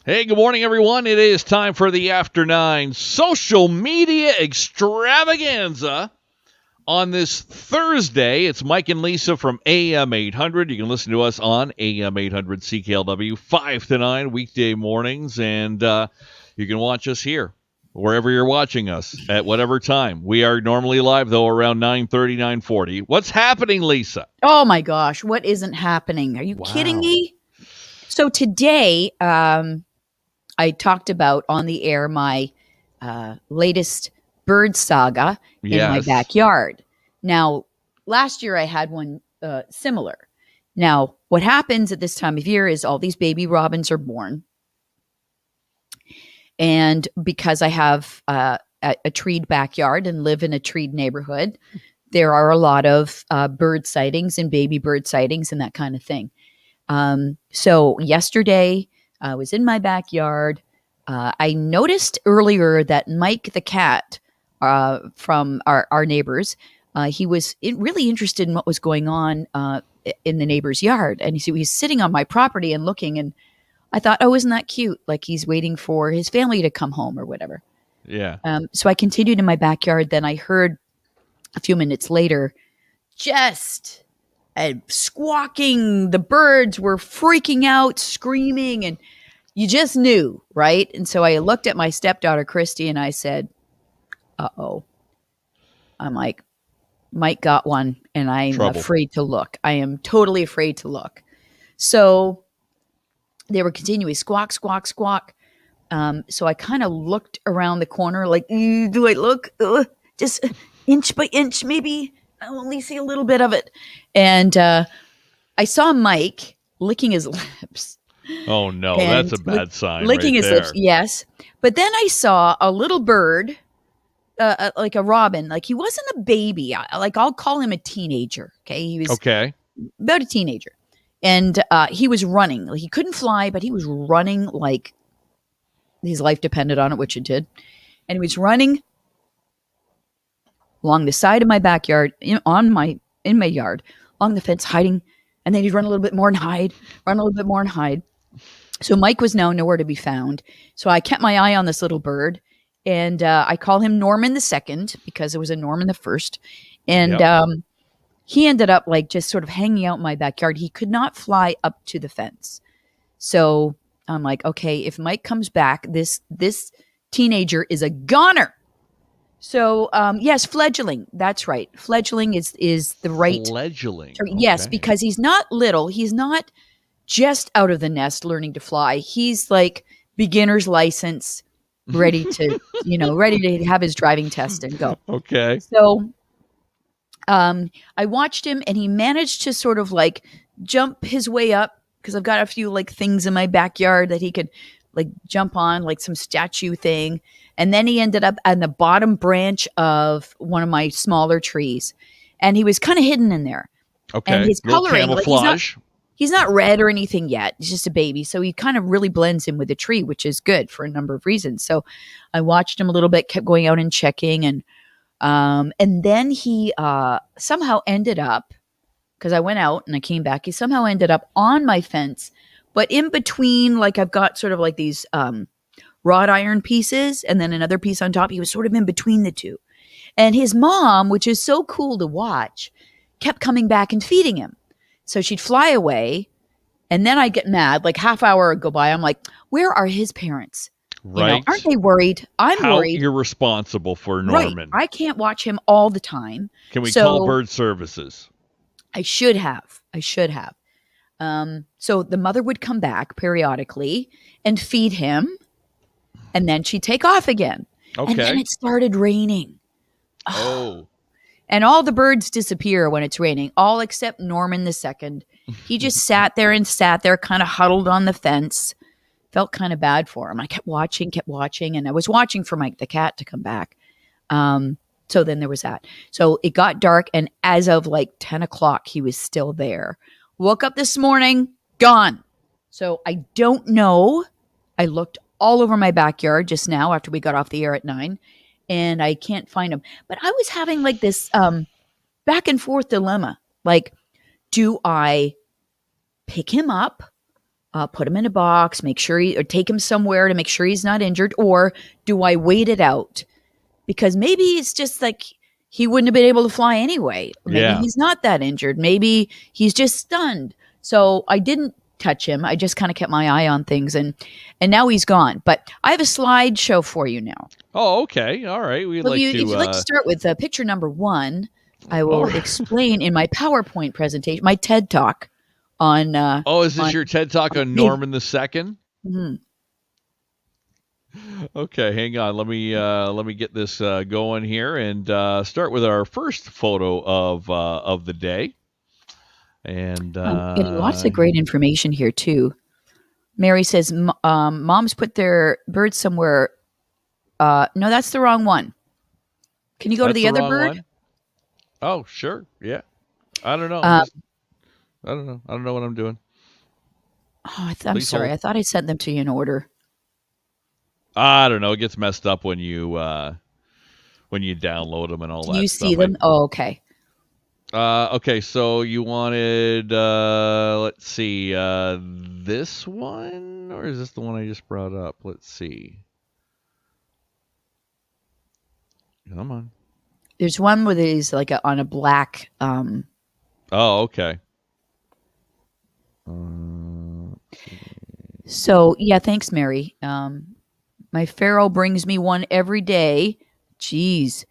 Hey, good morning, everyone. It is time for the After 9 social media extravaganza on this Thursday. It's Mike and Lisa from AM800. You can listen to us on AM800 CKLW 5 to 9 weekday mornings, and you can watch us here wherever you're watching us at whatever time. We are normally live, though, around 9:30, 9:40. What's happening, Lisa? Oh my gosh, what isn't happening? Are you kidding Wow. me? So today, I talked about on the air my latest bird saga in my Yes. backyard. Now, last year I had one similar. Now, what happens at this time of year is all these baby robins are born. And because I have a treed backyard and live in a treed neighborhood, there are a lot of bird sightings and baby bird sightings and that kind of thing. So yesterday, I was in my backyard. I noticed earlier that Mike the cat from our neighbors, he was really interested in what was going on in the neighbor's yard. And he was sitting on my property and looking. And I thought, oh, isn't that cute? Like he's waiting for his family to come home or whatever. Yeah. So I continued in my backyard. Then I heard a few minutes later, just squawking. The birds were freaking out, screaming, and you just knew, right? And so I looked at my stepdaughter, Christy, and I said, uh-oh. I'm like, Mike got one, and I'm Trouble. afraid to look. I am totally afraid to look. So they were continuing squawk, squawk, squawk. So I kind of looked around the corner like, do I look? Just inch by inch, maybe. I only see a little bit of it. And I saw Mike licking his lips. Oh, no, And that's a bad sign licking right his there. lips, yes. But then I saw a little bird, like a robin. Like he wasn't a baby. I'll call him a teenager. Okay, he was Okay. about a teenager, and he was running. Like, he couldn't fly, but he was running like his life depended on it, which it did. And he was running along the side of my backyard, in my yard, along the fence, hiding. And then he'd run a little bit more and hide, run a little bit more and hide. So Mike was now nowhere to be found. So I kept my eye on this little bird, and I call him Norman the second because it was a Norman the first. And Yep. he ended up like just sort of hanging out in my backyard. He could not fly up to the fence. So I'm like, okay, if Mike comes back, this teenager is a goner. So yes, fledgling. That's right. Fledgling is the right Fledgling. term. Yes, Okay. because he's not little. He's not just out of the nest learning to fly. He's like beginner's license, ready to ready to have his driving test and go. Okay. So I watched him, and he managed to sort of like jump his way up because I've got a few like things in my backyard that he could like jump on, like some statue thing. And then he ended up on the bottom branch of one of my smaller trees, and he was kind of hidden in there. Okay. And his Little coloring, like camouflage. he's not red or anything yet. He's just a baby, so he kind of really blends in with the tree, which is good for a number of reasons. So I watched him a little bit, kept going out and checking, and then he somehow ended up, because I went out and I came back, he somehow ended up on my fence, but in between, like I've got sort of like these wrought iron pieces and then another piece on top. He was sort of in between the two. And his mom, which is so cool to watch, kept coming back and feeding him. So she'd fly away, and then I'd get mad, like half hour would go by. I'm like, where are his parents? Right. Aren't they worried? I'm How worried. you're responsible for Right. Norman. I can't watch him all the time. Can we So call bird services? I should have. So the mother would come back periodically and feed him, and then she'd take off again. And then Okay. it started raining. Oh. And all the birds disappear when it's raining, all except Norman the second. He just sat there, kind of huddled on the fence. Felt kind of bad for him. I kept watching, and I was watching for Mike the cat to come back. So then there was that. So it got dark, and as of like 10 o'clock, he was still there. Woke up this morning, gone. So I don't know. I looked all over my backyard just now after we got off the air at 9, and I can't find him. But I was having like this back and forth dilemma. Like, do I pick him up put him in a box, make sure or take him somewhere to make sure he's not injured, or do I wait it out? Because maybe it's just like he wouldn't have been able to fly anyway. Maybe Yeah. he's not that injured. Maybe he's just stunned. So I didn't touch him. I just kind of kept my eye on things, and now he's gone. But I have a slideshow for you now. Oh, okay. All right. We'd Well, like if to. you'd like to start with picture number 1, I will All right. explain in my PowerPoint presentation, my TED Talk on. Oh, is this on, your TED Talk on Norman the Second? Mhm. Okay, hang on. Let me get this going here and start with our first photo of the day. And Getting lots of great information here too. Mary says, "Moms put their birds somewhere." No, that's the wrong one. Can you go to that's the other wrong bird? one. Oh, sure. Yeah. I don't know. Uh, I don't know. I don't know what I'm doing. I'm Please sorry. hold. I thought I sent them to you in order. I don't know. It gets messed up when you download them and all Do that you stuff. see them? Oh, okay. Okay, so you wanted let's see, this one, or is this the one I just brought up? Let's see. Come on. There's one where he's like on a black. Oh, okay. So yeah, thanks, Mary. My Pharaoh brings me one every day. Jeez.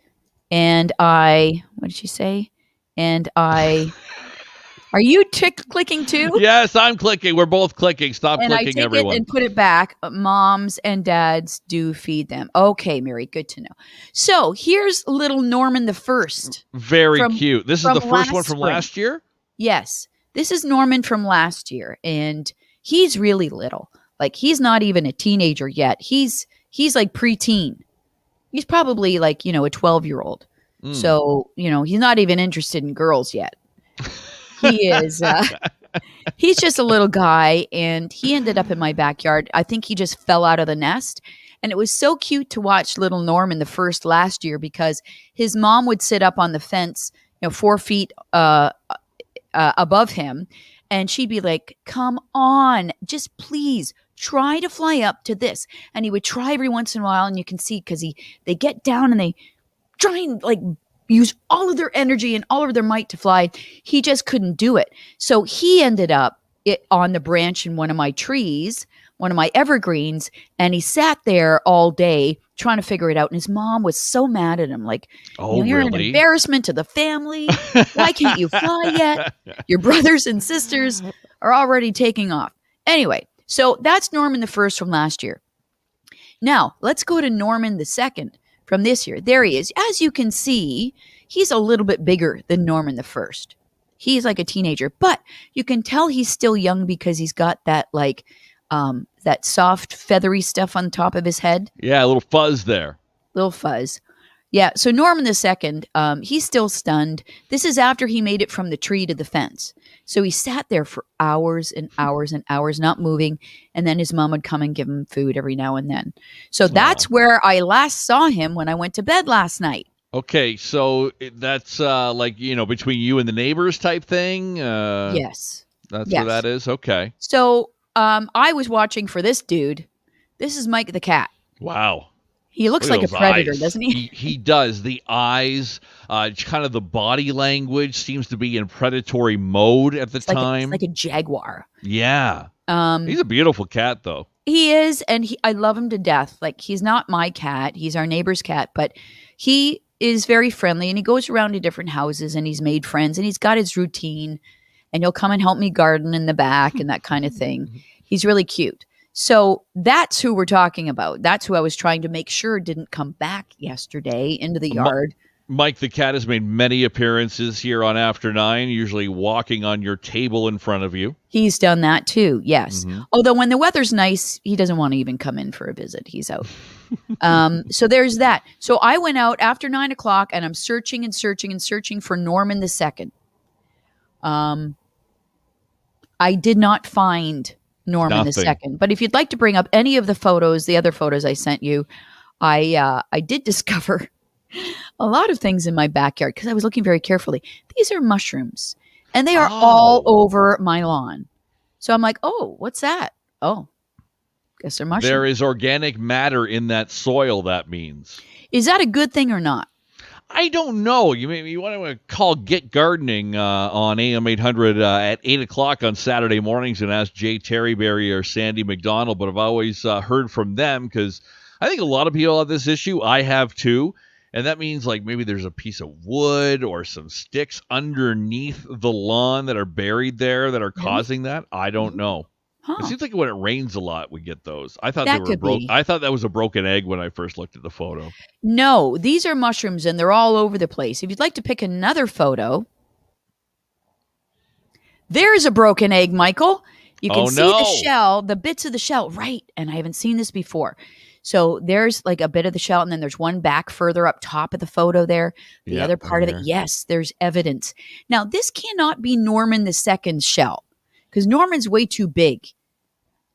And what did she say? And are you clicking too? Yes, I'm clicking. We're both clicking. Stop And I clicking, take everyone. it and put it back. Moms and dads do feed them. Okay, Mary, good to know. So here's little Norman the First. Very cute. This is the first one from spring. last year? Yes. This is Norman from last year. And he's really little. Like he's not even a teenager yet. He's like preteen. He's probably like, a 12-year-old. So, he's not even interested in girls yet. He is, he's just a little guy, and he ended up in my backyard. I think he just fell out of the nest. And it was so cute to watch little Norman the First last year because his mom would sit up on the fence, 4 feet above him. And she'd be like, come on, just please try to fly up to this. And he would try every once in a while. And you can see because they get down and they try and like use all of their energy and all of their might to fly. He just couldn't do it. So he ended up on the branch in one of my trees, one of my evergreens, and he sat there all day trying to figure it out. And his mom was so mad at him, like, you're an embarrassment to the family. Why can't you fly yet? Your brothers and sisters are already taking off. Anyway, so that's Norman the First from last year. Now, let's go to Norman the Second from this year. There he is. As you can see, he's a little bit bigger than Norman the First. He's like a teenager, but you can tell he's still young because he's got that like that soft feathery stuff on top of his head. Yeah, a little fuzz there. Little fuzz. Yeah, so Norman the Second, he's still stunned. This is after he made it from the tree to the fence. So he sat there for hours and hours and hours, not moving. And then his mom would come and give him food every now and then. So that's where I last saw him when I went to bed last night. Okay, so that's like, between you and the neighbors type thing? Yes. That's where that is? Okay. So I was watching for this dude. This is Mike the cat. Wow. He looks like a predator, doesn't he? He does. The eyes, kind of the body language seems to be in predatory mode at the time. It's like a jaguar. Yeah. He's a beautiful cat, though. He is, and I love him to death. Like, he's not my cat. He's our neighbor's cat, but he is very friendly, and he goes around to different houses, and he's made friends, and he's got his routine, and he'll come and help me garden in the back and that kind of thing. He's really cute. So that's who we're talking about. That's who I was trying to make sure didn't come back yesterday into the yard. Mike the cat has made many appearances here on After 9, usually walking on your table in front of you. He's done that too, yes. Mm-hmm. Although when the weather's nice, he doesn't want to even come in for a visit. He's out. So there's that. So I went out after 9 o'clock and I'm searching and searching and searching for Norman the Second. I did not find Norman the Second. But if you'd like to bring up any of the photos, the other photos I sent you, I did discover a lot of things in my backyard because I was looking very carefully. These are mushrooms, and they are all over my lawn. So I'm like, oh, what's that? Oh, guess they're There mushrooms. is organic matter in that soil, that means. Is that a good thing or not? I don't know. You want to call Get Gardening on AM800 at 8 o'clock on Saturday mornings and ask Jay Terryberry or Sandy McDonald, but I've always heard from them because I think a lot of people have this issue. I have too. And that means like maybe there's a piece of wood or some sticks underneath the lawn that are buried there that are Really? causing that. I don't know. It Huh. seems like when it rains a lot, we get those. I thought they That were could broke. be. I thought that was a broken egg when I first looked at the photo. No, these are mushrooms and they're all over the place. If you'd like to pick another photo, there's a broken egg, Michael. You can Oh see the no! shell, the bits of the shell, right? And I haven't seen this before. So there's like a bit of the shell, and then there's one back further up top of the photo there. The Yeah, other right part of it, here. yes, there's evidence. Now, this cannot be Norman the second's shell because Norman's way too big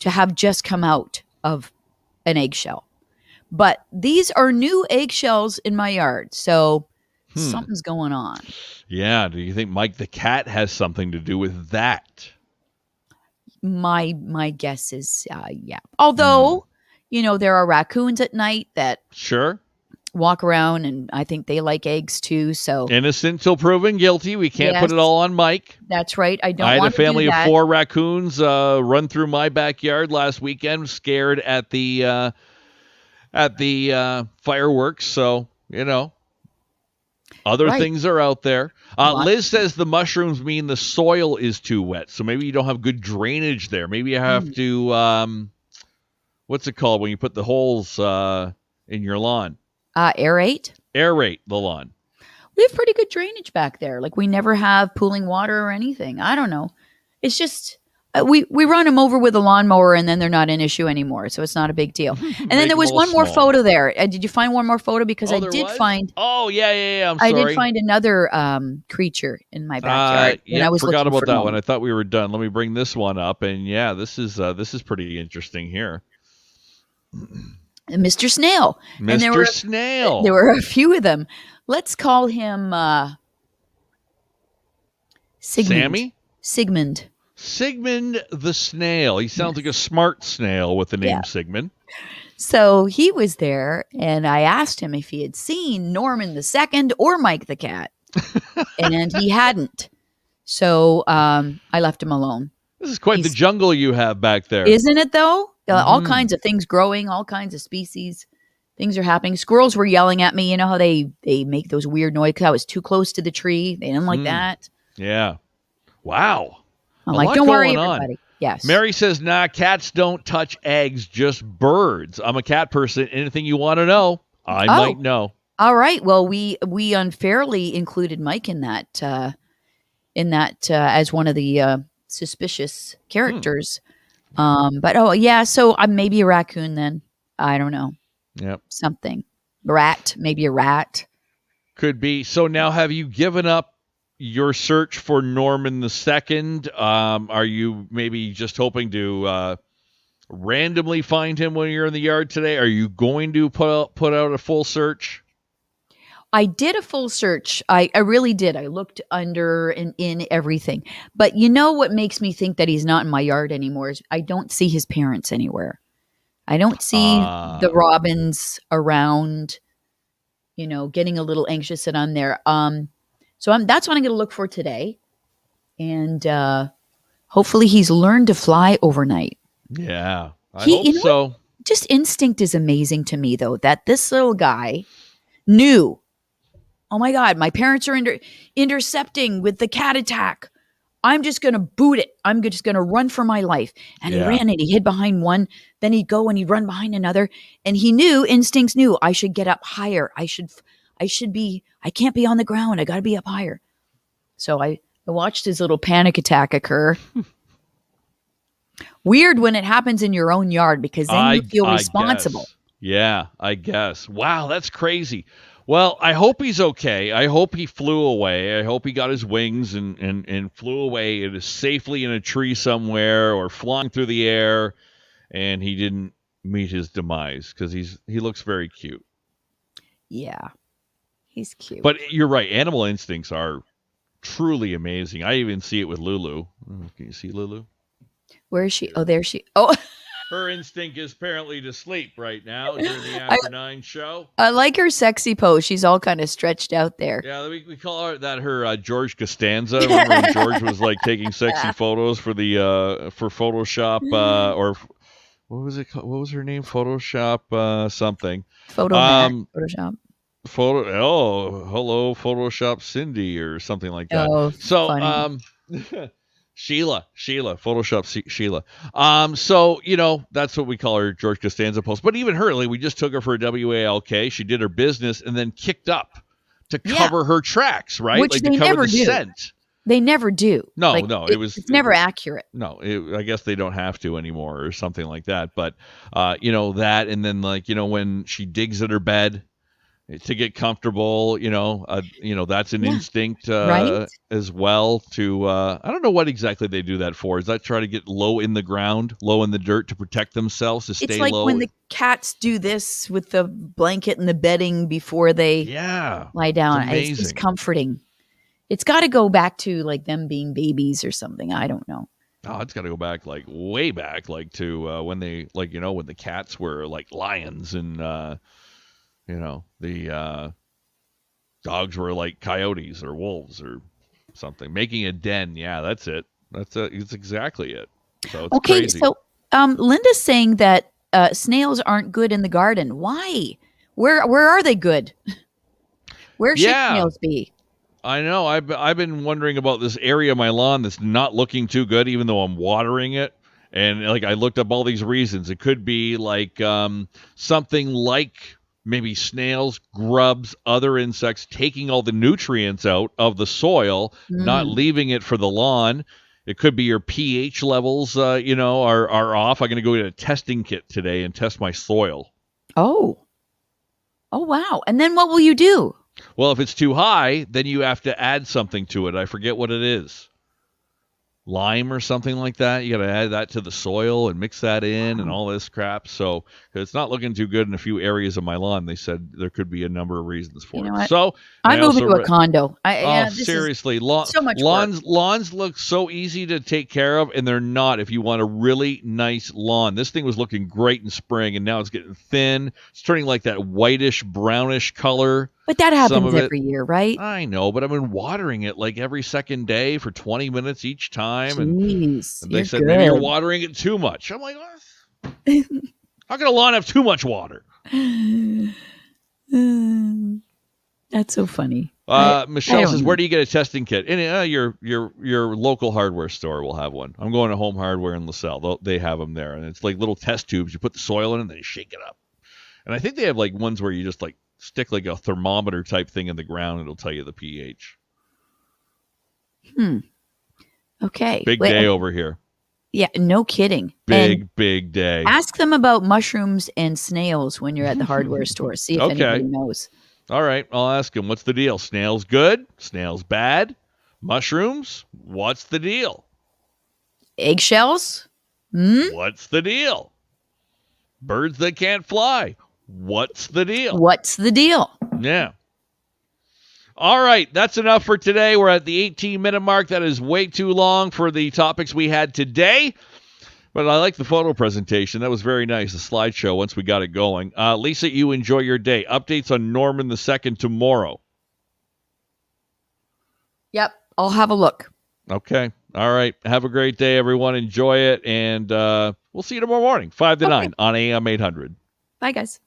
to have just come out of an eggshell. But these are new eggshells in my yard. So something's going on. Yeah. Do you think Mike the cat has something to do with that? My guess is yeah. Although, there are raccoons at night that Sure. walk around and I think they like eggs too. So Innocent till proven guilty. We can't put yes, it all on Mike. that's right. I I don't had a want to do family of that. 4 raccoons run through my backyard last weekend, scared at the fireworks. So other Right. things are out there. Lot- Liz says the mushrooms mean the soil is too wet, so maybe you don't have good drainage there. Maybe you have to what's it called when you put the holes in your lawn? aerate. Aerate the lawn. We have pretty good drainage back there. Like we never have pooling water or anything. I don't know. It's just we run them over with a lawnmower and then they're not an issue anymore. So it's not a big deal. And then Make there 'em was all one more small. photo there. Did you find one more photo? Because Oh, I there did was? find Oh, yeah. I'm I sorry. did find another creature in my backyard. And I was forgot looking about for that Norman. one. I thought we were done. Let me bring this one up, and yeah, this is pretty interesting here. Mr. Snail. And Mr. Snail. there were a few of them. Let's call him Sigmund. Sammy? Sigmund. The snail. He sounds like a smart snail with the name Yeah. Sigmund. So he was there, and I asked him if he had seen Norman the Second or Mike the Cat, and he hadn't. So I left him alone. This is quite the jungle you have back there. Isn't it though? All kinds of things growing, all kinds of species. Things are happening. Squirrels were yelling at me. You know how they make those weird noises? I was too close to the tree. They didn't like that. Yeah. Wow. I'm A like, lot don't worry, going on. everybody. Yes. Mary says, nah, cats don't touch eggs, just birds. I'm a cat person. Anything you want to know, I might know. All right. Well, we unfairly included Mike in that as one of the suspicious characters. But yeah, so maybe a raccoon then. I don't know. Yep. Something. Rat, maybe a rat. Could be. So now have you given up your search for Norman the Second? Are you maybe just hoping to randomly find him when you're in the yard today? Are you going to put out a full search? I did a full search. I really did. I looked under and in everything. But you know what makes me think that he's not in my yard anymore is I don't see his parents anywhere. I don't see the robins around, getting a little anxious that I'm there. So that's what I'm going to look for today. And hopefully he's learned to fly overnight. Yeah, I hope so. Just instinct is amazing to me, though, that this little guy knew, oh my God, my parents are intercepting with the cat attack. I'm just going to boot it. I'm just going to run for my life. And he ran and he hid behind one. Then he'd go and he'd run behind another. And he knew, instincts knew, I should get up higher. I can't be on the ground. I got to be up higher. So I watched his little panic attack occur. Weird when it happens in your own yard because then you feel responsible. Guess. Yeah, I guess. Wow, that's crazy. Well, I hope he's okay. I hope he flew away. I hope he got his wings and flew away and is safely in a tree somewhere or flying through the air and he didn't meet his demise because he looks very cute. Yeah, he's cute. But you're right. Animal instincts are truly amazing. I even see it with Lulu. Can you see Lulu? Where is she? Oh, there she. Oh, Her instinct is apparently to sleep right now during the I, After 9 show. I like her sexy pose. She's all kind of stretched out there. Yeah, we call her that her George Costanza. Remember when George was like taking sexy photos for the for Photoshop or what was it called? What was her name? Photoshop something. Photoshop. Hello Photoshop Cindy or something like that. Oh, So funny. Sheila, Photoshop Sheila. So that's what we call her, George Costanza post. But even her, like, we just took her for a WALK. She did her business and then kicked up to cover her tracks, right? Which like they to cover never the do. scent. They never do. No, like, no, it's never accurate. No, I guess they don't have to anymore or something like that. But that, and then when she digs at her bed to get comfortable, that's an instinct right? as well. To I don't know what exactly they do that for. Is that try to get low in the ground, low in the dirt to protect themselves, to stay It's like low? when the cats do this with the blanket and the bedding before they lie down. It's just comforting. It's got to go back to like them being babies or something. I don't know. Oh, it's got to go back like way back, like to when they when the cats were like lions and the dogs were like coyotes or wolves or something. Making a den. Yeah, that's it. It's exactly it. So it's okay, crazy. So Linda's saying that snails aren't good in the garden. Why? Where are they good? Where should snails be? I know. I've been wondering about this area of my lawn that's not looking too good, even though I'm watering it. And like I looked up all these reasons. It could be like something like maybe snails, grubs, other insects taking all the nutrients out of the soil, not leaving it for the lawn. It could be your pH levels, are off. I'm going to go get a testing kit today and test my soil. Oh, wow. And then what will you do? Well, if it's too high, then you have to add something to it. I forget what it is. Lime or something like that. You got to add that to the soil and mix that in and all this crap. So it's not looking too good in a few areas of my lawn. They said there could be a number of reasons for it. So I'm moving to a condo. Seriously, so much lawns look so easy to take care of, and they're not if you want a really nice lawn. This thing was looking great in spring, and now it's getting thin. It's turning like that whitish, brownish color. But that happens every year, right? I know, but I've been watering it like every second day for 20 minutes each time. Jeez, and they said, maybe you're watering it too much. I'm like, what? How can a lawn have too much water? That's so funny. Michelle says, where do you get a testing kit? In your local hardware store will have one. I'm going to Home Hardware in LaSalle. They have them there. And it's like little test tubes. You put the soil in and then you shake it up. And I think they have like ones where you just like stick like a thermometer type thing in the ground. It'll tell you the pH. Okay. Big day over here. Yeah, no kidding. Big day. Ask them about mushrooms and snails when you're at the hardware store. See if anybody knows. All right, I'll ask them. What's the deal? Snails good? Snails bad? Mushrooms? What's the deal? Eggshells? What's the deal? Birds that can't fly? What's the deal? What's the deal? Yeah. All right, that's enough for today. We're at the 18-minute mark. That is way too long for the topics we had today. But I like the photo presentation. That was very nice, the slideshow, once we got it going. Lisa, you enjoy your day. Updates on Norman II tomorrow. Yep, I'll have a look. Okay. All right. Have a great day, everyone. Enjoy it. And we'll see you tomorrow morning, 5 to 9 on AM800. Bye, guys.